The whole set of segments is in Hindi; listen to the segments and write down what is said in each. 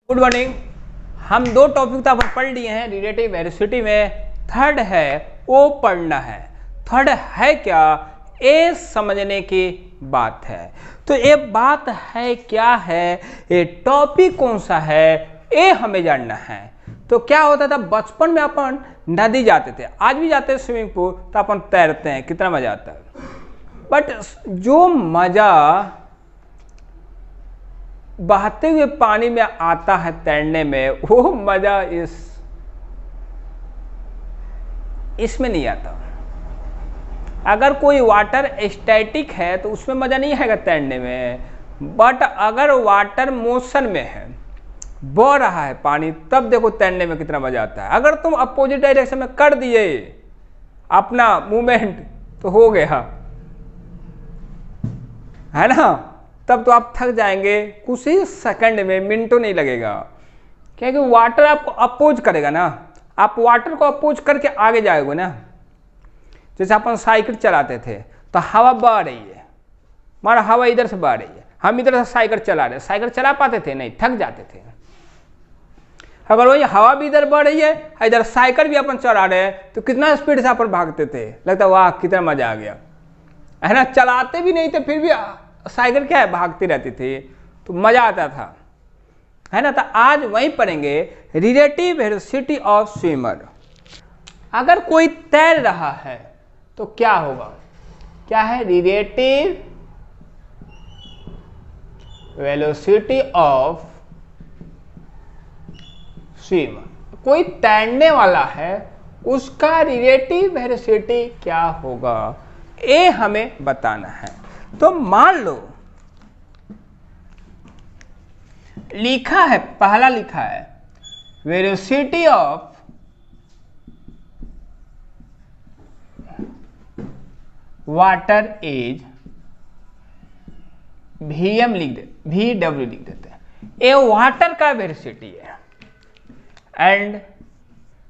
Good morning. हम दो टॉपिक तो अपन पढ़ लिए हैं रिलेटिव वेलोसिटी में। थर्ड है ओ पढ़ना है। थर्ड है क्या, ए समझने की बात है। तो ये बात है क्या है, ये टॉपिक कौन सा है, ए हमें जानना है। तो क्या होता था, बचपन में अपन नदी जाते थे, आज भी जाते हैं स्विमिंग पूल, तो अपन तैरते हैं, कितना मजा आता है। बट जो मजा बहते हुए पानी में आता है तैरने में, वो मजा इसमें नहीं आता। अगर कोई वाटर स्टैटिक है तो उसमें मजा नहीं आएगा तैरने में, बट अगर वाटर मोशन में है, बह रहा है पानी, तब देखो तैरने में कितना मजा आता है। अगर तुम अपोजिट डायरेक्शन में कर दिए अपना मूवमेंट तो हो गया, है ना। तब तो आप थक जाएंगे, कुछ ही सेकंड में, मिनटों नहीं लगेगा, क्योंकि वाटर आपको अपोज करेगा ना। आप वाटर को अपोज करके आगे जाओगे ना। जैसे अपन साइकिल चलाते थे तो हवा बह रही है, हमारा हवा इधर से बह रही है, हम इधर से साइकिल चला रहे, साइकिल चला पाते थे नहीं, थक जाते थे। अगर वही हवा भी इधर बढ़ रही है, इधर साइकिल भी अपन चला रहे हैं, तो कितना स्पीड से अपन भागते थे, लगता वाह कितना मजा आ गया, है ना। चलाते भी नहीं थे फिर भी साइकिल क्या है, भागती रहती थी, तो मजा आता था, है ना। तो आज वही पढ़ेंगे रिलेटिव वेलोसिटी ऑफ स्विमर। अगर कोई तैर रहा है तो क्या होगा, क्या है, रिलेटिव वेलोसिटी ऑफ स्विमर। कोई तैरने वाला है, उसका रिलेटिव वेलोसिटी क्या होगा, ये हमें बताना है। तो मान लो लिखा है, पहला लिखा है velocity of water is vm लिख दे, vw लिख देते हैं। ये वाटर का वेलोसिटी है एंड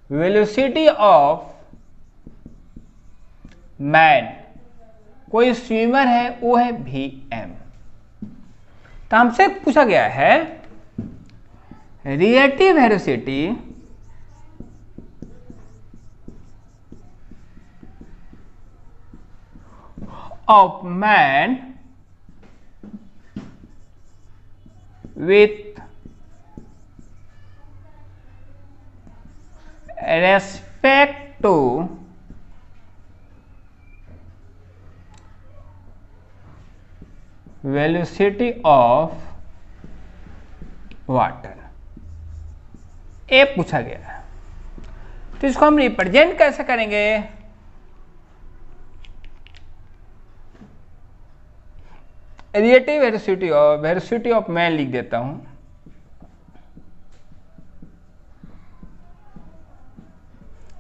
वेलोसिटी ऑफ मैन, कोई स्विमर है, वो है vm। तो हमसे पूछा गया है relative velocity of man with respect to velocity of water, ये पूछा गया है। तो इसको हम रिप्रेजेंट कैसे करेंगे, रिलेटिव वेलोसिटी ऑफ मैन लिख देता हूं,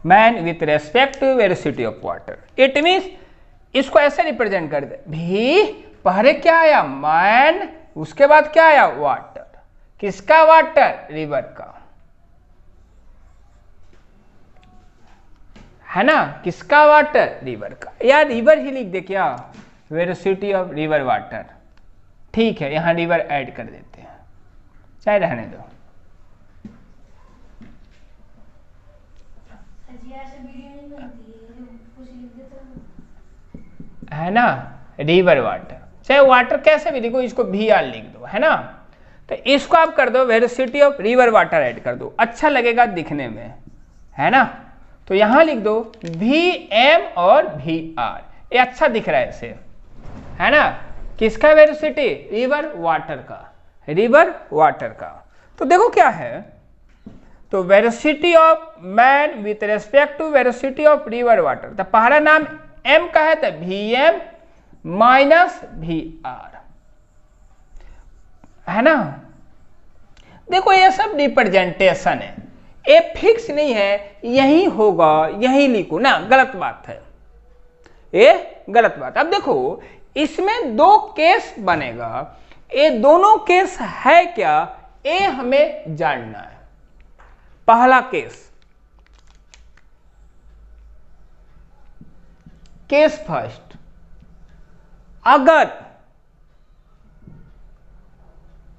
man with respect to velocity of water. It means इसको ऐसे रिप्रेजेंट कर दे, भी पहले क्या आया, मैन, उसके बाद क्या आया, वाटर। किसका वाटर, रिवर का, है ना। किसका वाटर, रिवर का, या रिवर ही लिख दे क्या, वेलोसिटी ऑफ रिवर वाटर। ठीक है, यहां रिवर ऐड कर देते हैं, चाहे रहने दो, है ना। रिवर वाटर, चाहे वाटर कैसे भी लिखो, इसको भी आर लिख दो, है ना। तो इसको आप कर दो velocity of river water add कर दो, अच्छा लगेगा दिखने में, है ना। तो यहां लिख दो vm और vr, ये अच्छा दिख रहा है ऐसे, है ना। किसका वेलोसिटी, रिवर वाटर का, रिवर वाटर का। तो देखो क्या है, तो velocity of man with respect to velocity of river water, तो पहला नाम m का है, तो vm माइनस vr, है ना। देखो ये सब रिप्रेजेंटेशन है, ये फिक्स नहीं है, यही होगा यही लिखो ना, गलत बात है, ये गलत बात। अब देखो इसमें दो केस बनेगा, ये दोनों केस है क्या, ये हमें जानना है। पहला केस फर्स्ट, अगर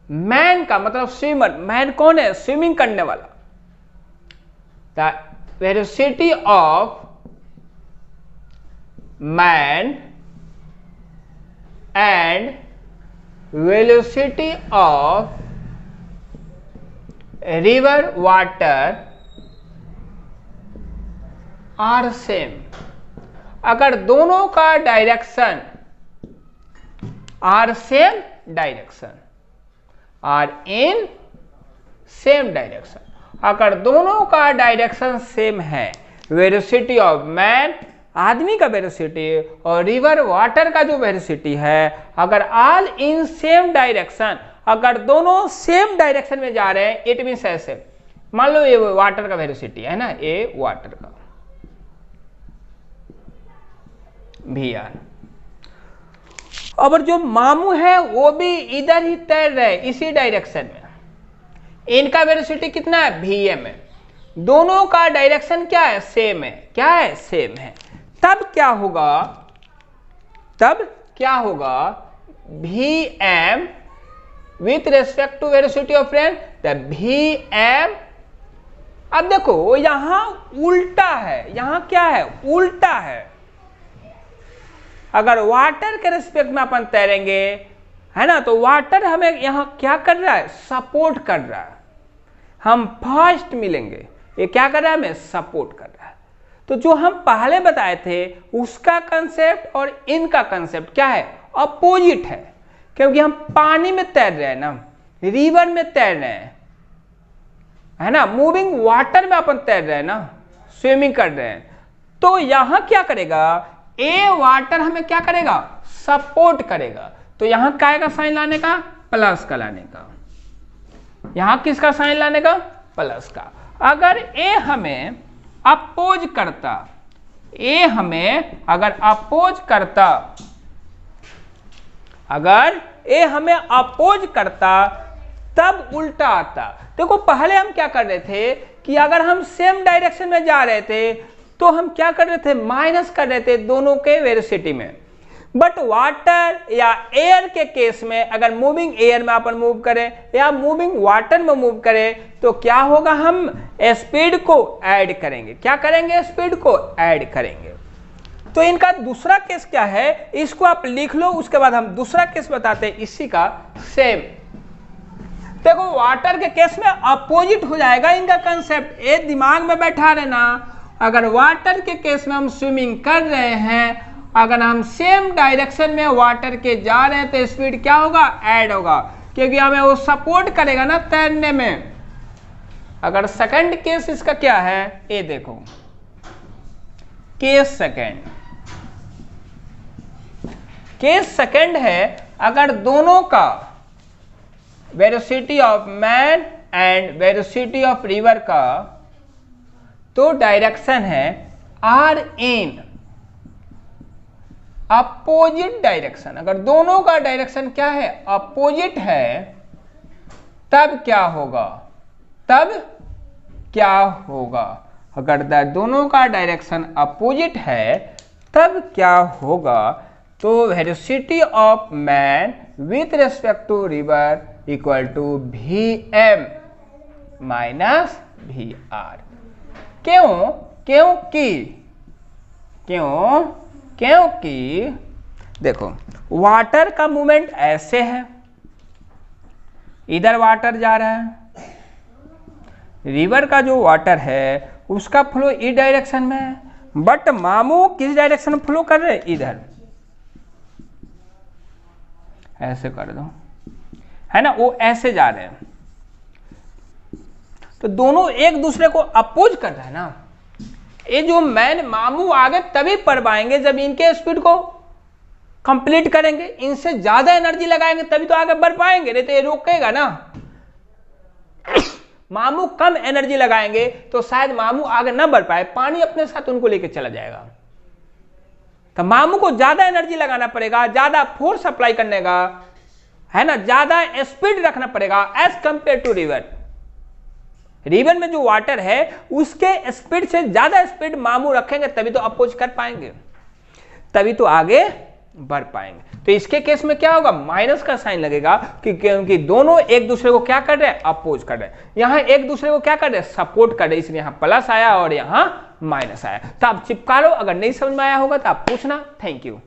मैन का मतलब स्विमर, मैन कौन है? स्विमिंग करने वाला। The velocity of man and velocity of river water are same. अगर दोनों का direction are same direction, are in same direction, अगर दोनों का डायरेक्शन सेम है, वेलोसिटी ऑफ मैन आदमी का वेलोसिटी और रिवर वाटर का जो वेलोसिटी है, अगर ऑल इन सेम डायरेक्शन, अगर दोनों सेम डायरेक्शन में जा रहे हैं, इट मीन्स ऐसे, मान लो ये वाटर का वेलोसिटी है ना, ये वाटर का VR, और जो मामू है वो भी इधर ही तैर रहे इसी डायरेक्शन में, इनका वेलोसिटी कितना है? VM है। दोनों का डायरेक्शन क्या है? सेम है। क्या है? सेम है। तब क्या होगा? तब क्या होगा? VM with respect to velocity of friend, the VM, अब देखो यहां उल्टा है, यहां क्या है? उल्टा है। अगर वाटर के रिस्पेक्ट में अपन तैरेंगे, है ना, तो वाटर हमें यहां क्या कर रहा है? सपोर्ट कर रहा है। हम फास्ट मिलेंगे, ये क्या कर रहा है? हमें सपोर्ट कर रहा है। तो जो हम पहले बताए थे उसका कंसेप्ट और इनका कंसेप्ट क्या है? अपोजिट है, क्योंकि हम पानी में तैर रहे हैं ना, रिवर में तैर रहे हैं, है ना, मूविंग वाटर में अपन तैर रहे हैं ना, स्विमिंग कर रहे हैं। तो यहां क्या करेगा? ए वाटर हमें क्या करेगा? सपोर्ट करेगा। तो यहां क्या का साइन लाने का? प्लस का लाने का। यहां किसका साइन लाने का? प्लस का। अगर ए हमें अपोज करता, ए हमें अगर अपोज करता, अगर ए हमें अपोज करता तब उल्टा आता। देखो पहले हम क्या कर रहे थे कि अगर हम सेम डायरेक्शन में जा रहे थे तो हम क्या कर रहे थे? माइनस कर रहे थे दोनों के वेलोसिटी में। बट वाटर या एयर के केस में, अगर मूविंग एयर में अपन मूव करें या मूविंग वाटर में मूव करें तो क्या होगा? हम स्पीड को ऐड करेंगे। क्या करेंगे? स्पीड को ऐड करेंगे। तो इनका दूसरा केस क्या है, इसको आप लिख लो, उसके बाद हम दूसरा केस बताते हैं इसी का सेम। देखो वाटर के केस में अपोजिट हो जाएगा इनका कंसेप्ट, ये दिमाग में बैठा रहना। अगर वाटर के केस में हम स्विमिंग कर रहे हैं, अगर हम सेम डायरेक्शन में वाटर के जा रहे हैं तो स्पीड क्या होगा? ऐड होगा, क्योंकि हमें वो सपोर्ट करेगा ना तैरने में। अगर सेकंड केस इसका क्या है, ये देखो, केस सेकंड, केस सेकंड है अगर दोनों का velocity of man and velocity of river का तो डायरेक्शन है आर इन अपोजिट डायरेक्शन। अगर दोनों का डायरेक्शन क्या है? अपोजिट है, तब क्या होगा? तब क्या होगा? अगर दोनों का डायरेक्शन अपोजिट है तब क्या होगा? तो velocity of man with respect to river equal to VM minus VR। क्यों? क्योंकि देखो वाटर का मूवमेंट ऐसे है, इधर वाटर जा रहा है, रिवर का जो वाटर है उसका फ्लो इस डायरेक्शन में है, बट मामू किस डायरेक्शन में फ्लो कर रहे हैं? इधर। ऐसे कर दो, है ना, वो ऐसे जा रहे हैं, तो दोनों एक दूसरे को अपोज कर रहे हैं ना। ये जो मैन मामू आगे तभी पढ़ पाएंगे जब इनके स्पीड को कंप्लीट करेंगे, इनसे ज्यादा एनर्जी लगाएंगे तभी तो आगे बढ़ पाएंगे, नहीं तो ये रोकेगा ना। मामू कम एनर्जी लगाएंगे तो शायद मामू आगे ना बढ़ पाए, पानी अपने साथ उनको लेके चला जाएगा। तो मामू को ज्यादा एनर्जी लगाना पड़ेगा, ज्यादा फोर्स अप्लाई करने का, है ना, ज्यादा स्पीड रखना पड़ेगा as compare to river. River में जो वाटर है उसके स्पीड से ज्यादा स्पीड मामू रखेंगे तभी तो अपोज कर पाएंगे, तभी तो आगे बढ़ पाएंगे। तो इसके केस में क्या होगा, माइनस का साइन लगेगा क्योंकि दोनों एक दूसरे को क्या कर रहे हैं, अपोज कर रहे हैं। यहां एक दूसरे को क्या कर रहे हैं, सपोर्ट कर रहे हैं, इसलिए यहां प्लस आया और यहां माइनस आया। तो आप चिपका लो, अगर नहीं समझ में आया होगा तो आप पूछना। Thank you.